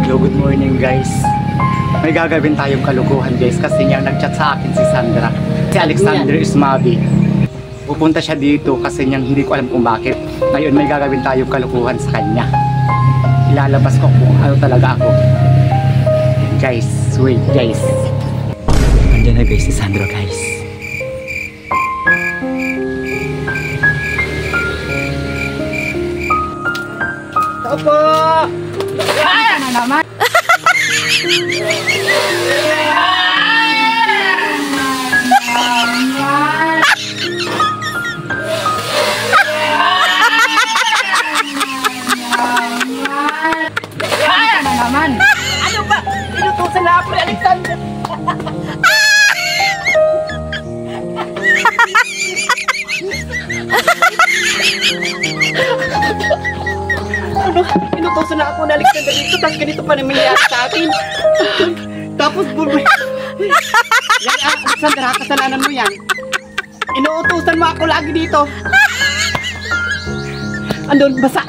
Hello, good morning guys. May gagawin tayong kalukuhan guys kasi niyang nagchat sa akin si Sandra. Si Alexander Ismabi. Pupunta siya dito kasi niyang hindi ko alam kung bakit. Ngayon may gagawin tayong kalukuhan sa kanya. Ilalabas ko kung ano talaga ako. Guys, wait guys. Andiyan na guys si Sandra guys. Opo! Ay! Ano naman? Ano naman? Ano ba? Inutusan na ako ni Alexander. Ano? Inutusan na ako ni Alexander dito, tapos ganito pa naman nangyari sa akin. Tapos bulbul. Yan, Alexander, kasalanan mo yan. Inuutusan mo ako lagi dito. Andun, basa.